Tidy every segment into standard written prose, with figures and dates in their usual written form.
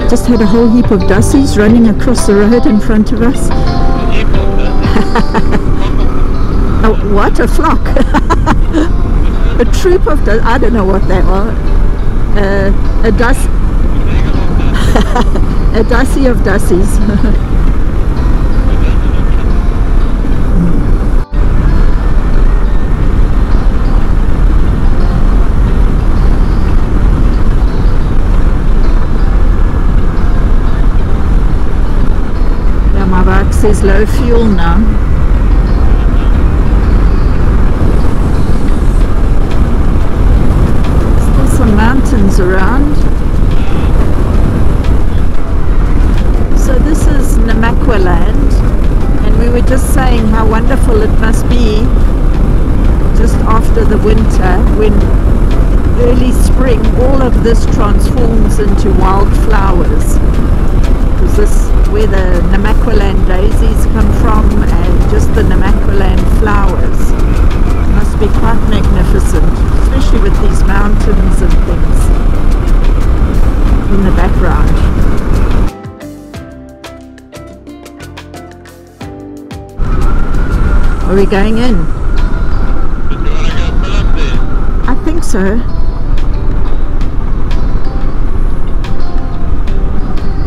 Just had a whole heap of dussies running across the road in front of us. Oh, what? A flock? A troop of dussies? I don't know what they are. A dussie of dussies. Says low fuel now. Still some mountains around. So this is Namakwa land, and we were just saying how wonderful it must be just after the winter, when early spring all of this transforms into wildflowers. Because this where the Namakwa land daisies come from, and just the Namakwa land flowers must be quite magnificent, especially with these mountains and things in the background. Are we going in? Did you want to go Phillip there? I think so.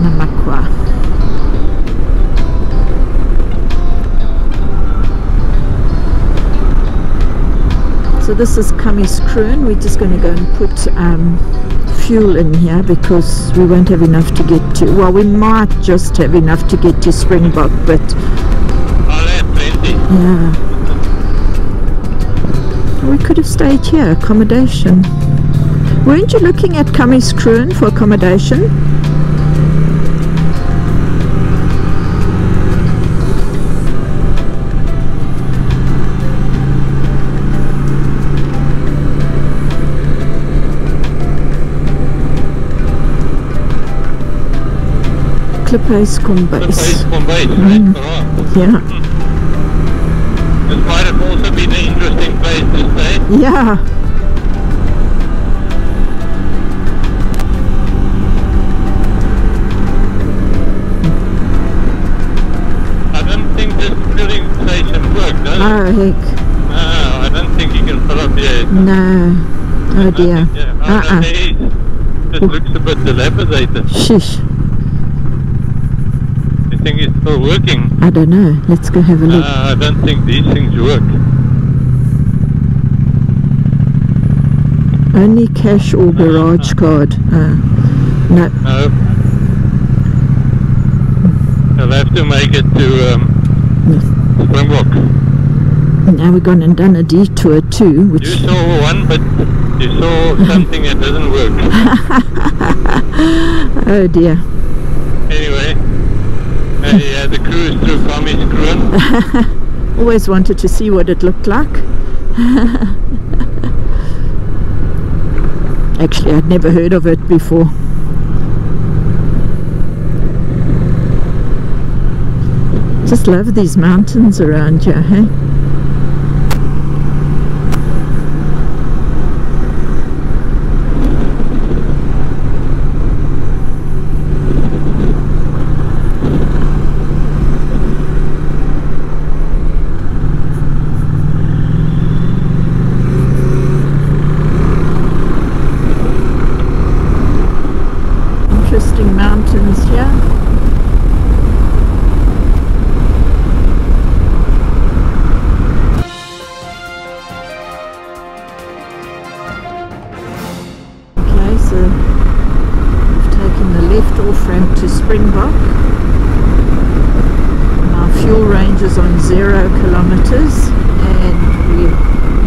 Namakwa. So this is Kamiskroon. We're just going to go and put fuel in here because we won't have enough to get to, well, we might just have enough to get to Springbok, but I'll have plenty. yeah, we could have stayed here, accommodation. Weren't you looking at Kamiskroon for accommodation? Kliphuis Kombuis. Yeah. This might have also been an interesting place to stay. Yeah. I don't think this filling station works, does it? Oh heck. No, I don't think you can fill up here. No. Oh dear. It looks a bit dilapidated. Sheesh. You think it's still working? I don't know. Let's go have a look. I don't think these things work. Only cash or garage card. No. No. I'll have to make it to Springbok. Now we've gone and done a detour too, which... You saw one, but you saw something that doesn't work. Oh dear. Anyway, the cruise through Kamiskroon. Always wanted to see what it looked like. Actually, I'd never heard of it before. Just love these mountains around here, hey? Interesting mountains here. Okay, so we've taken the left off ramp to Springbok. Our fuel range is on 0 kilometers, and we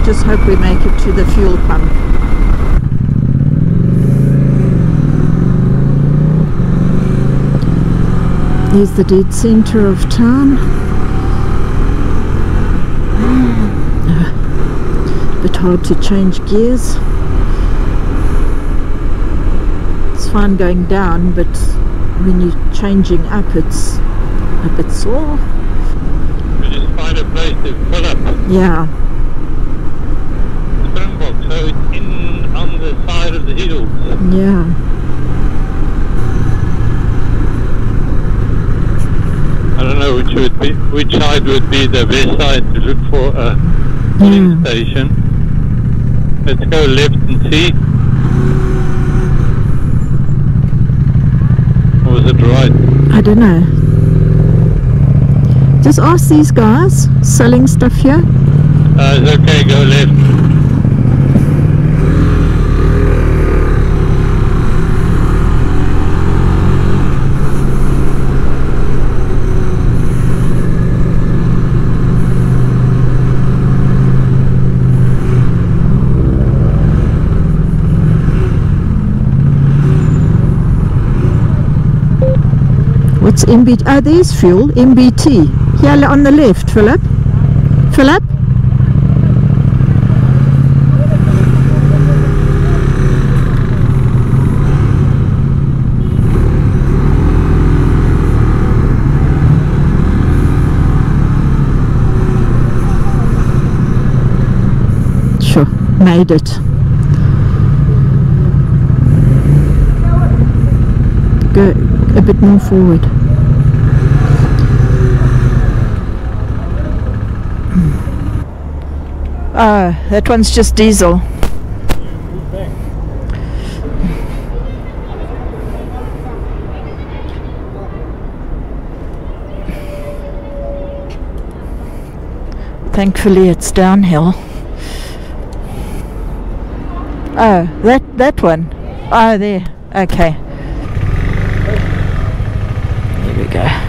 just hope we make it to the fuel pump. Here's the dead centre of town. A bit hard to change gears. It's fine going down, but when you're changing up, it's a bit sore. We just find a place to fill up. Yeah. Springbok, so it's in on the side of the hills. Yeah. I don't know which side would be the best side to look for a filling station. Let's go left and see. Or was it right? I don't know. Just ask these guys selling stuff here. It's okay, go left. What's MBT? Oh, there's fuel. MBT. Here on the left, Phillip. Phillip? Sure, made it. Go a bit more forward. That one's just diesel. Thankfully it's downhill. Oh, that one. Oh, there. Okay. There we go.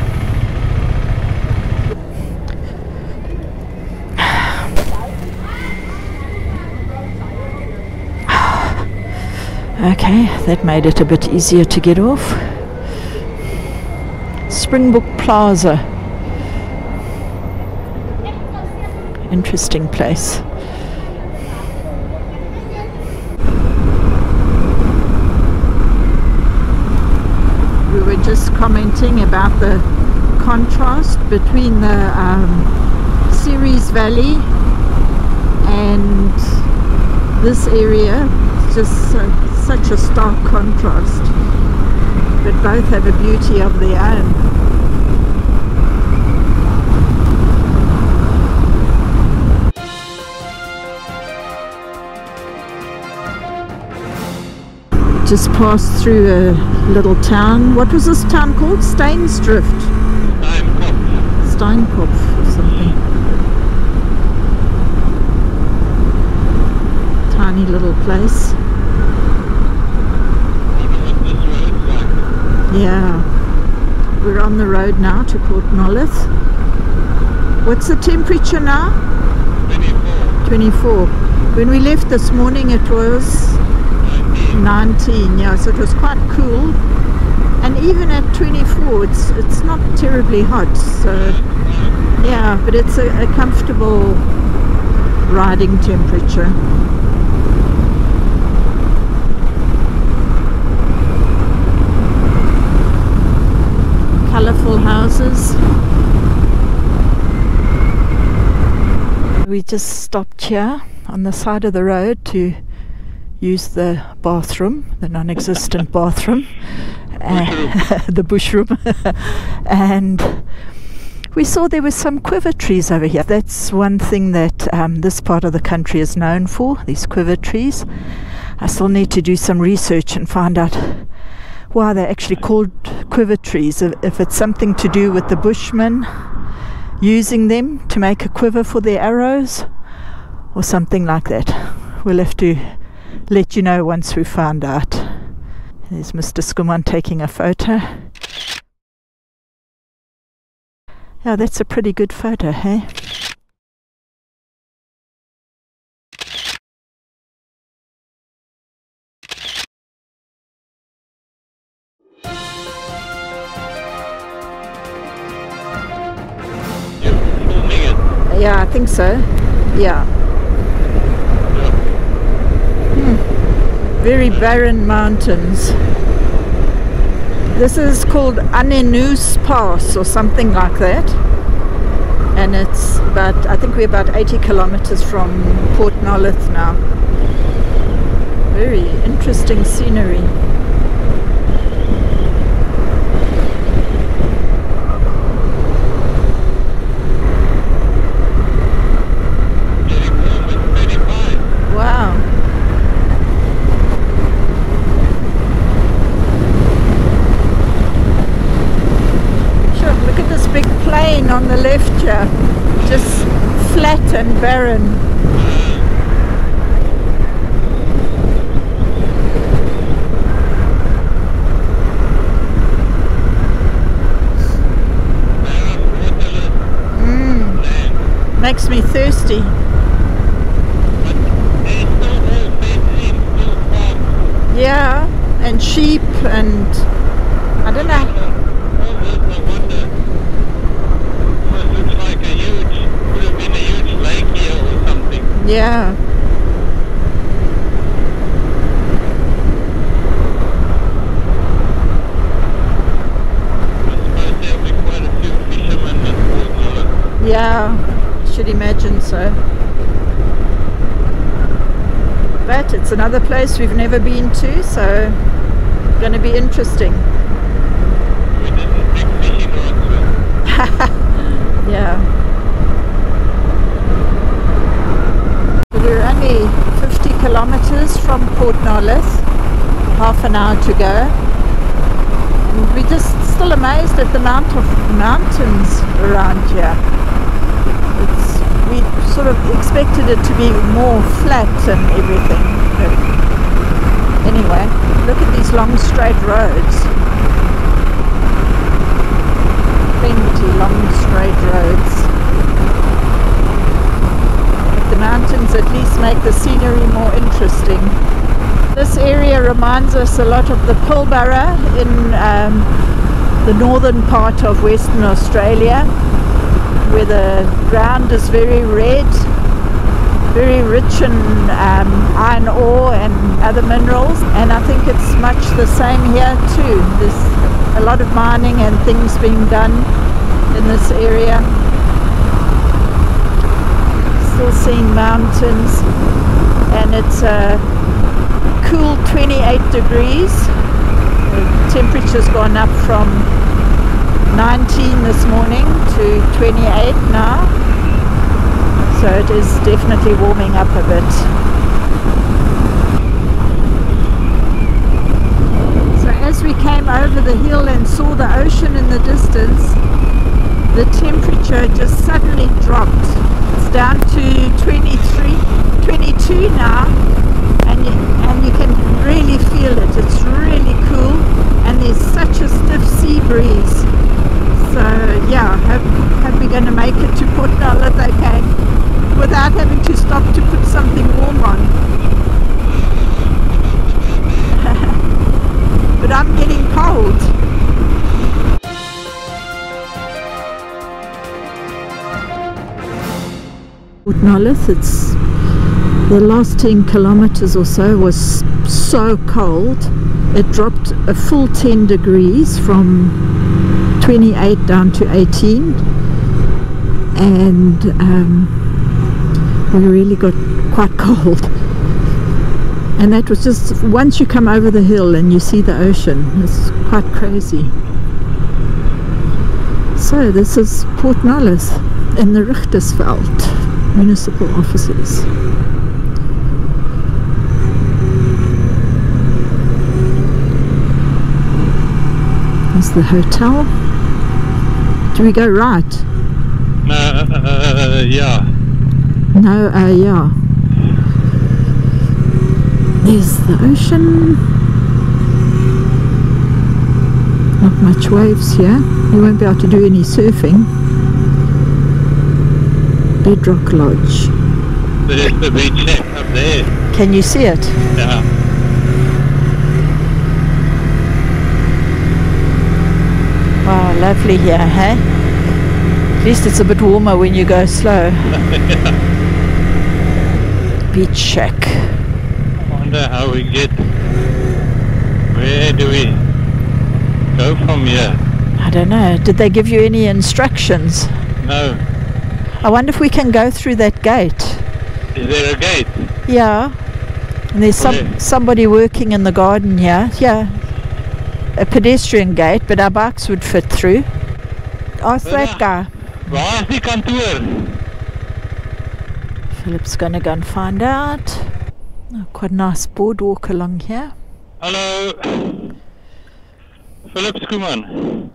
Okay, that made it a bit easier to get off. Springbok Plaza. Interesting place. We were just commenting about the contrast between the Ceres Valley and this area. It's just such a stark contrast, but both have a beauty of their own. Just passed through a little town. What was this town called? Steinsdrift? Steinkopf or something. Tiny little place. Yeah. We're on the road now to Port Nolloth. What's the temperature now? 24. When we left this morning it was 19, yeah, so it was quite cool, and even at 24 it's not terribly hot, so yeah, but it's a comfortable riding temperature. Colourful houses. We just stopped here on the side of the road to use the bathroom, the non-existent bathroom, the bushroom, and we saw there were some quiver trees over here. That's one thing that this part of the country is known for, these quiver trees. I still need to do some research and find out why they're actually called quiver trees, if it's something to do with the bushmen using them to make a quiver for their arrows or something like that. We'll have to let you know once we found out. There's Mr. Skuman taking a photo. Yeah, that's a pretty good photo, hey? Yeah, I think so. Yeah. Very barren mountains. This is called Anenus Pass or something like that. And it's about, I think we're about 80 kilometers from Port Nolloth now. Very interesting scenery. Wow. Sure, look at this big plain on the left here. Just flat and barren. Makes me thirsty. Yeah, and sheep and I don't know. Looks like could have been a huge lake here or something. Yeah. I suppose there'll be quite a few fishermen at Port Nolloth. Yeah, should imagine so. But it's another place we've never been to, so going to be interesting. We didn't big fishing rods with. Yeah. So we're only 50 kilometers from Port Nolloth, half an hour to go. And we're just still amazed at the amount of mountains around here. We sort of expected it to be more flat and everything. But anyway, look at these long straight roads. Plenty long straight roads. But the mountains at least make the scenery more interesting. This area reminds us a lot of the Pilbara in the northern part of Western Australia, where the ground is very red, very rich in iron ore and other minerals, and I think it's much the same here too. There's a lot of mining and things being done in this area. Still seeing mountains, and it's a cool 28 degrees. The temperature's gone up from 19 this morning to 28 now, so it is definitely warming up a bit. So as we came over the hill and saw the ocean in the distance, the temperature just suddenly dropped. It's down to 22 now, and you can really feel it. It's really cool, and there's such a stiff sea breeze. So yeah, hope we're going to make it to Port Nolloth again without having to stop to put something warm on. But I'm getting cold. Port Nolloth, it's the last 10 kilometers or so was so cold. It dropped a full 10 degrees from 28 down to 18, and we really got quite cold. And that was just once you come over the hill and you see the ocean. It's quite crazy. So this is Port Nolloth in the Richtersveld municipal offices. There's the hotel. Do we go right? Yeah. No, yeah. There's the ocean. Not much waves here. You won't be able to do any surfing. Bedrock Lodge. There's the beach shack up there. Can you see it? Yeah. Wow, lovely here, hey? At least it's a bit warmer when you go slow. Beach shack. I wonder how we get. Where do we go from here? I don't know. Did they give you any instructions? No. I wonder if we can go through that gate. Is there a gate? Yeah. And there's somebody working in the garden here. Yeah. A pedestrian gate, but our bikes would fit through. Ask that guy. Waar is die kantoor? Philip's going to go and find out. Oh, quite a nice boardwalk along here. Hello. Phillip Schoeman.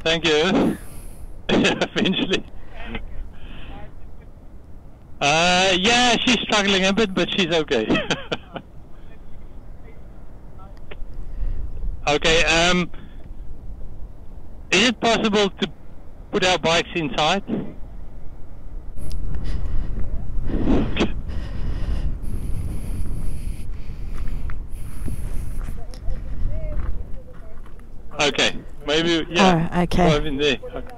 Thank you. Eventually. Yeah, she's struggling a bit, but she's okay. Okay, is it possible to put our bikes inside? Okay, maybe, yeah. Oh, okay. Drive in there. Okay.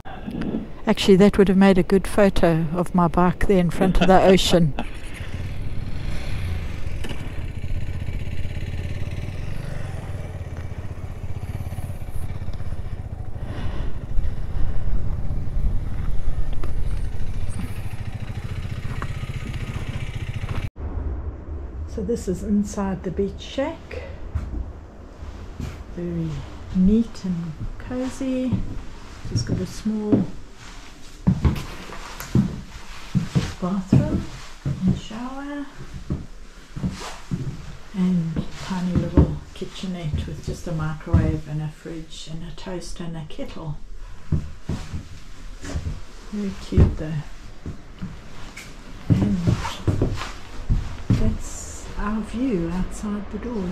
Actually, that would have made a good photo of my bike there in front of the ocean. So this is inside the beach shack. Very neat and cozy. Just got a small bathroom and shower and tiny little kitchenette with just a microwave and a fridge and a toaster and a kettle. Very cute though. And that's our view outside the door.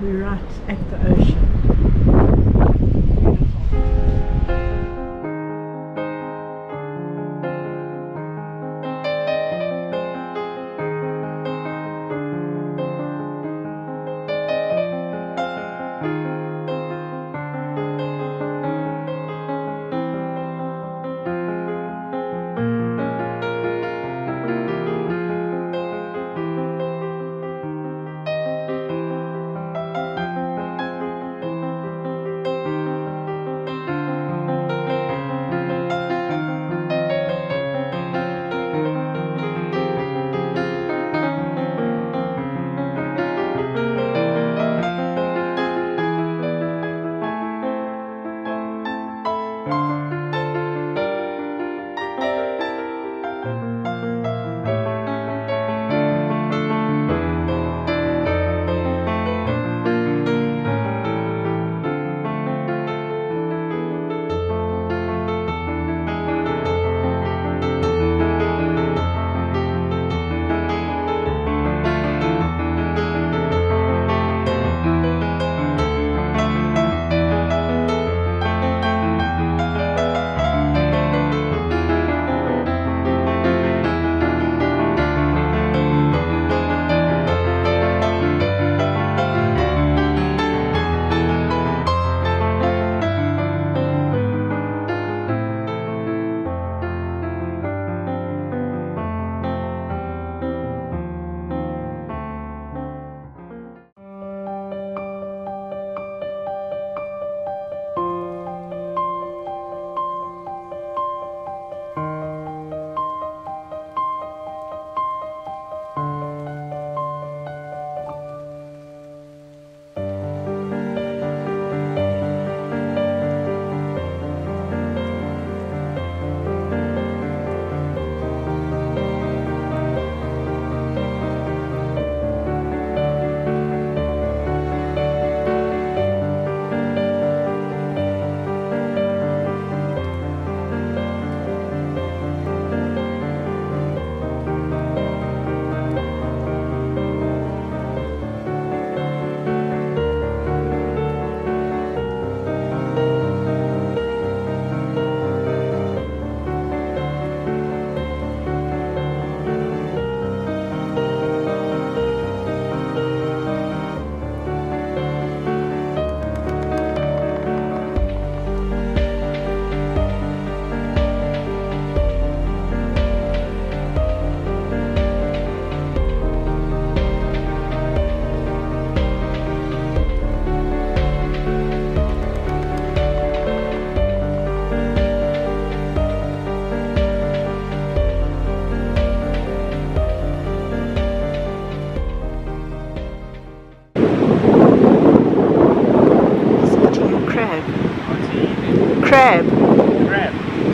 We're right at the ocean.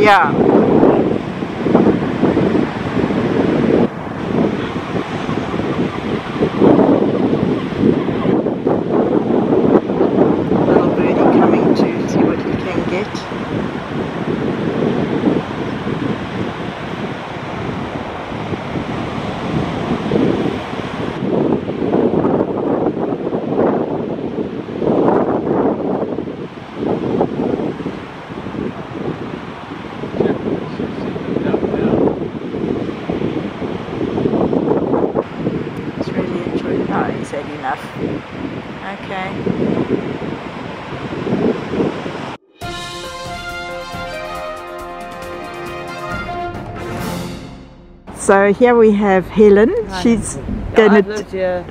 Yeah. Little birdie coming to see what he can get. Enough. Okay. So here we have Helen. She's going I've lived here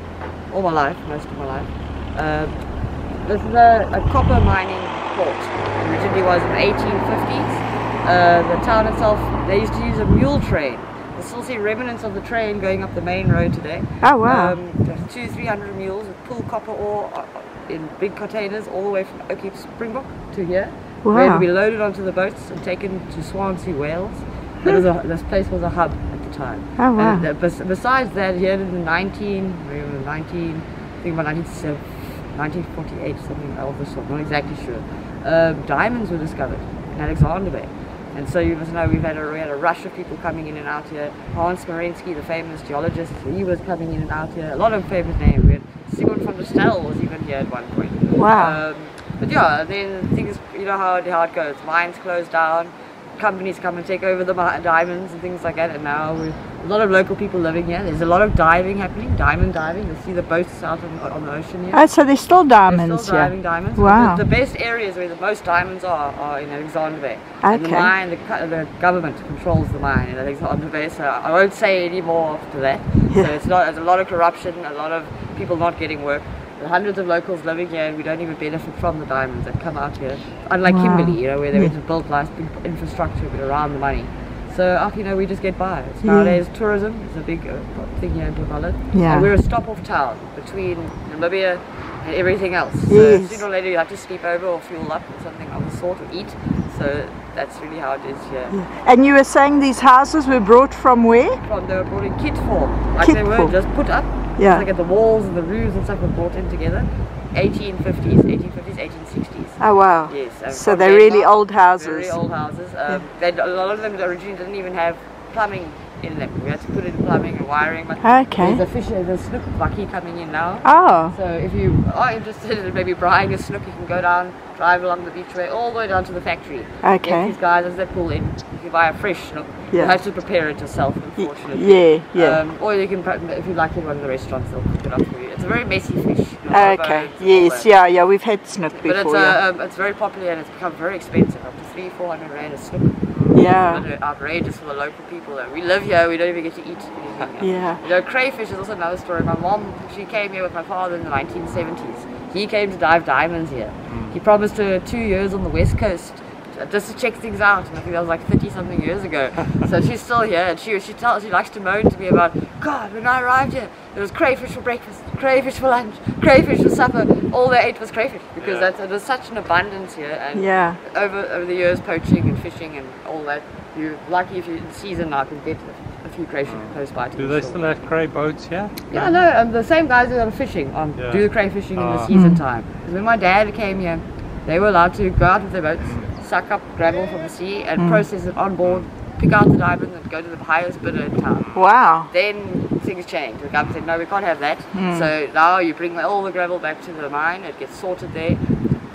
all my life, most of my life. This is a copper mining port. Originally was in the 1850s. The town itself, they used to use a mule train. You still see remnants of the train going up the main road today. Oh wow. 200-300 mules that pull copper ore in big containers all the way from Oakheep Springbok to here. Wow. Where it'll be loaded onto the boats and taken to Swansea, Wales. This place was a hub at the time. Oh wow. And, besides that, here in the 1948, something of the sort, not exactly sure, diamonds were discovered in Alexander Bay. And so you must know we had a rush of people coming in and out here. Hans Marensky, the famous geologist, he was coming in and out here. A lot of famous names. We had Simon van der Stel was even here at one point. Wow. But yeah, then things, you know how it goes. Mines close down, companies come and take over the diamonds and things like that. And now we've a lot of local people living here. There's a lot of diving happening, diamond diving. You'll see the boats out on the ocean here. Oh, so there's still diamonds There's still diving diamonds. Wow. The best areas where the most diamonds are in Alexander Bay. Okay. And the mine, the government controls the mine in Alexander Bay, so I won't say any more after that. Yeah. So there's a lot of corruption, a lot of people not getting work. There are hundreds of locals living here and we don't even benefit from the diamonds that come out here. Unlike Wow. Kimberley, where they went to build nice big infrastructure but around the money. So, we just get by. Nowadays, tourism is a big thing here in Port Nolloth. Yeah. And we're a stop-off town between Namibia and everything else. So Yes. sooner or later you have to sleep over or fuel up or something of the sort or eat. So that's really how it is here. Yeah. And you were saying these houses were brought from where? They were brought in kit form. Like Kit they were form. just put up. Yeah. Like at the walls and the roofs and stuff were brought in together. 1850s, 1860s. Oh wow. Yes. So from they're really Denmark, old houses. Very old houses. A lot of them originally didn't even have plumbing in them. We had to put in plumbing and wiring. But Okay. there's a snook bucky coming in now. Oh. So if you are interested in maybe buying a snook, you can go down, drive along the beachway, all the way down to the factory. Okay. Get these guys as they pull in. If you buy a fresh snook, you Yeah. have to prepare it yourself, unfortunately. Yeah. Or you can, if you like it, one of the restaurants, they'll cook it up for you. It's a very messy fish. You know, Okay. bones and all Yes. that. Yeah. We've had snook But before. Yeah. it's very popular and it's become very expensive, up to 300-400 rand a snook. Yeah. It's outrageous for the local people. We live here, we don't even get to eat anything. Yeah. You know, crayfish is also another story. My mom, she came here with my father in the 1970s. He came to dive diamonds here. He promised her 2 years on the west coast just to check things out, and I think that was like 30-something years ago. So she's still here, and she likes to moan to me about, God, when I arrived here, there was crayfish for breakfast, crayfish for lunch, crayfish for supper. All they ate was crayfish because there's such an abundance here. And Yeah. over the years, poaching and fishing and all that, you're lucky if you're in season now can get a few crayfish close by. Do they still have cray boats here? Yeah, no, the same guys that are fishing do the crayfishing in the season time. Because when my dad came here, they were allowed to go out with their boats, suck up gravel from the sea and process it on board, pick out the diamond and go to the highest bidder in town. Wow. Then things changed. The government said, no, we can't have that. So now you bring all the gravel back to the mine, it gets sorted there,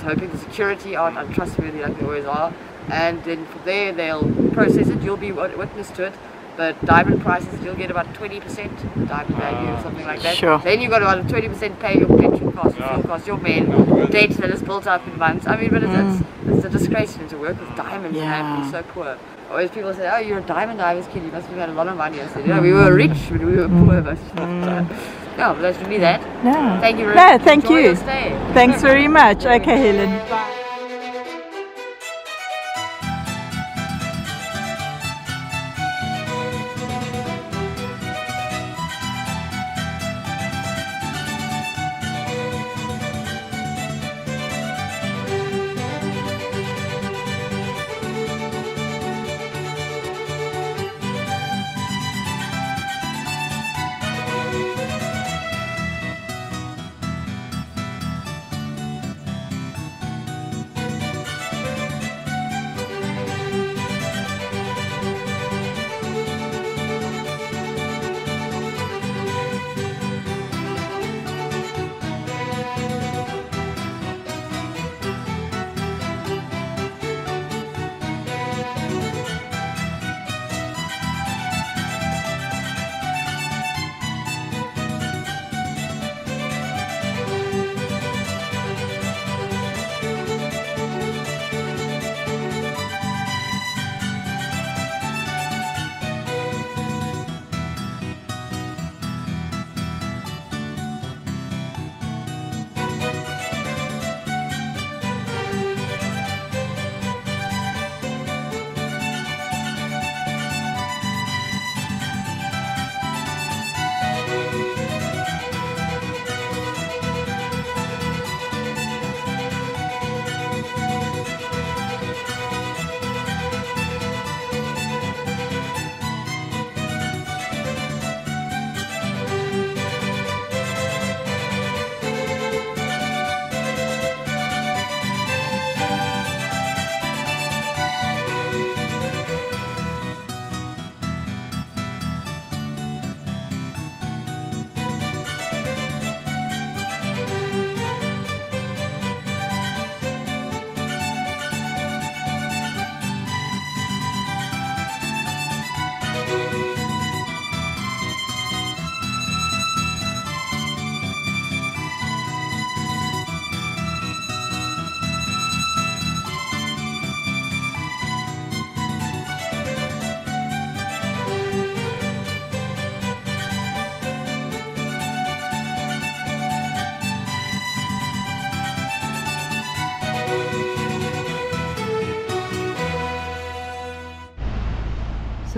hoping the security aren't untrustworthy like they always are. And then from there they'll process it, you'll be witness to it. But diamond prices, you'll get about 20% diamond value or something like that. Sure. Then you've got about 20% pay your pension costs, your fuel costs, your men, debt that is built up in months. I mean, but it's a disgrace to work with diamonds and have to be so poor. Always people say, oh, you're a diamond diver's kid, you must have had a lot of money. I said, yeah, we were rich, but we were poor most of the time. No, but that's really that. No. Thank you very much. No, thank Enjoy you. your stay. Thanks very much. Okay, Helen. Bye.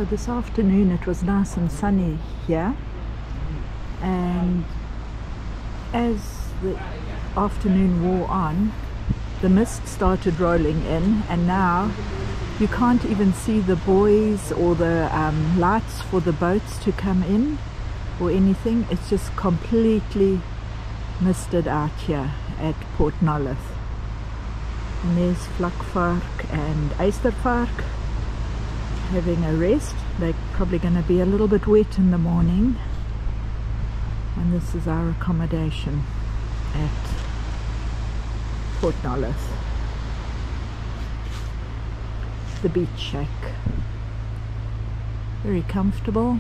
So this afternoon it was nice and sunny here, and as the afternoon wore on, the mist started rolling in, and now you can't even see the buoys or the lights for the boats to come in or anything. It's just completely misted out here at Port Nolloth. And there's Vlakvark and Eystervark having a rest. They're probably going to be a little bit wet in the morning. And this is our accommodation at Port Nolloth. The beach shack. Very comfortable.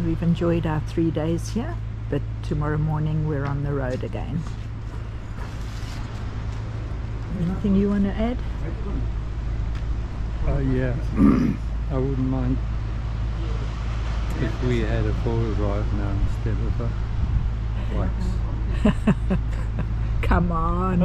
We've enjoyed our 3 days here, but tomorrow morning we're on the road again. Anything you want to add? Yeah, I wouldn't mind if we had a four-wheel drive now instead of a wax. Come on.